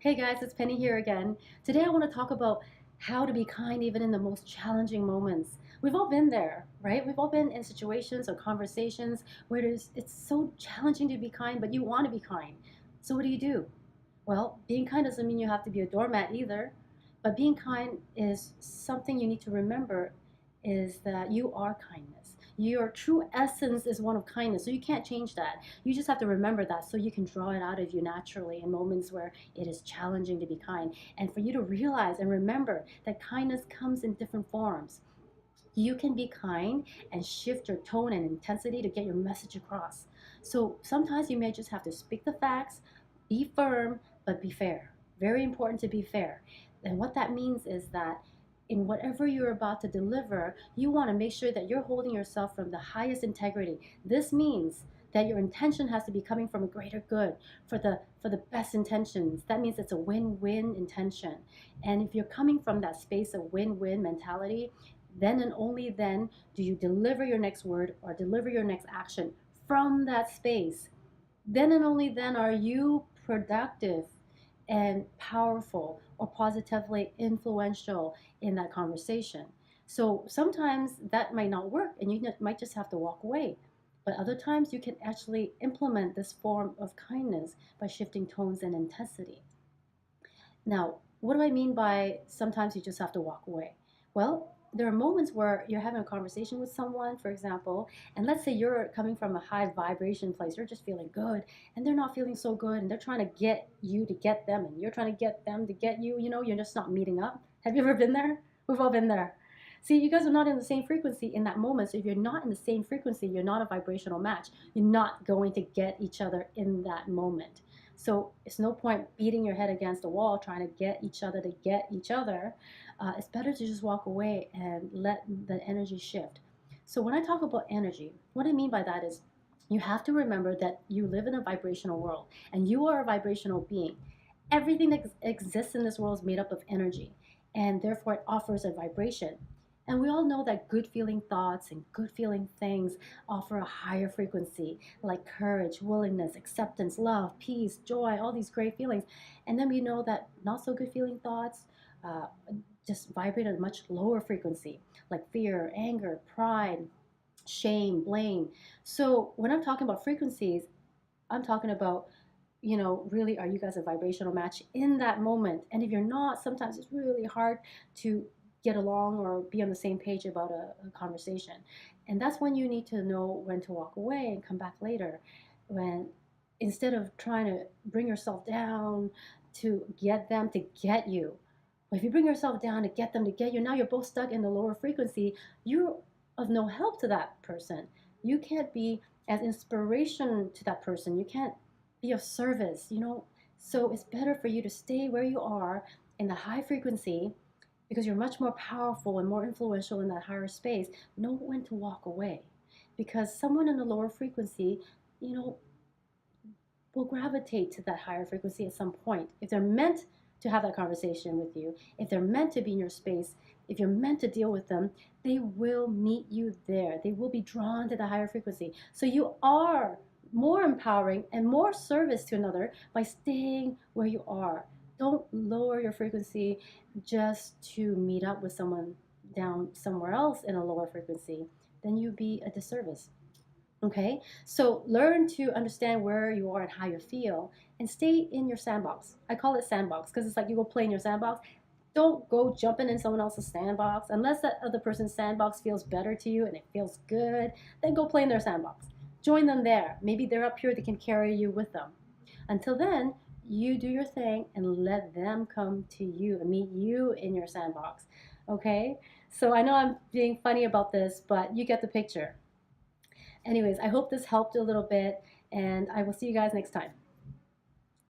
Hey guys, it's Penny here again. Today I want to talk about how to be kind even in the most challenging moments. We've all been there, right? We've all been in situations or conversations where it's so challenging to be kind, but you want to be kind. So what do? Well, being kind doesn't mean you have to be a doormat either, but being kind is something you need to remember is that you are kindness. Your true essence is one of kindness, so you can't change that. You just have to remember that so you can draw it out of you naturally in moments where it is challenging to be kind. And for you to realize and remember that kindness comes in different forms. You can be kind and shift your tone and intensity to get your message across. So sometimes you may just have to speak the facts, be firm, but be fair. Very important to be fair. And what that means is that in whatever you're about to deliver, you want to make sure that you're holding yourself from the highest integrity. This means that your intention has to be coming from a greater good for the best intentions. That means it's a win-win intention. And if you're coming from that space of win-win mentality, then and only then do you deliver your next word or deliver your next action from that space. Then and only then are you productive and powerful or positively influential in that conversation. So sometimes that might not work and you might just have to walk away. But other times you can actually implement this form of kindness by shifting tones and intensity. Now, what do I mean by sometimes you just have to walk away? Well, there are moments where you're having a conversation with someone, for example, and let's say you're coming from a high vibration place, you're just feeling good, and they're not feeling so good, and they're trying to get you to get them, and you're trying to get them to get you, you're just not meeting up. Have you ever been there? We've all been there. See, you guys are not in the same frequency in that moment. So if you're not in the same frequency, you're not a vibrational match. You're not going to get each other in that moment. So it's no point beating your head against the wall trying to get each other to get each other. It's better to just walk away and let the energy shift. So when I talk about energy, what I mean by that is you have to remember that you live in a vibrational world and you are a vibrational being. Everything that exists in this world is made up of energy, and therefore it offers a vibration. And we all know that good feeling thoughts and good feeling things offer a higher frequency, like courage, willingness, acceptance, love, peace, joy, all these great feelings. And then we know that not so good feeling thoughts uh, just vibrate at a much lower frequency, like fear, anger, pride, shame, blame. So when I'm talking about frequencies, I'm talking about, really, are you guys a vibrational match in that moment? And if you're not, sometimes it's really hard to get along or be on the same page about a conversation. And that's when you need to know when to walk away and come back later. When instead of trying to bring yourself down to get them to get you, but if you bring yourself down to get them to get you, now you're both stuck in the lower frequency. You're of no help to that person. You can't be as inspiration to that person. You can't be of service. So it's better for you to stay where you are in the high frequency because you're much more powerful and more influential in that higher space. Know when to walk away because someone in the lower frequency, you know, will gravitate to that higher frequency at some point. If they're meant to have that conversation with you, if they're meant to be in your space, if you're meant to deal with them, they will meet you there. They will be drawn to the higher frequency. So you are more empowering and more service to another by staying where you are. Don't lower your frequency just to meet up with someone down somewhere else in a lower frequency. Then you'd be a disservice. Okay, so learn to understand where you are and how you feel and stay in your sandbox. I call it sandbox because it's like you go play in your sandbox. Don't go jumping in someone else's sandbox unless that other person's sandbox feels better to you and it feels good. Then go play in their sandbox. Join them there. Maybe they're up here, they can carry you with them. Until then, you do your thing and let them come to you and meet you in your sandbox. Okay, so I know I'm being funny about this, but you get the picture. Anyways, I hope this helped a little bit, and I will see you guys next time.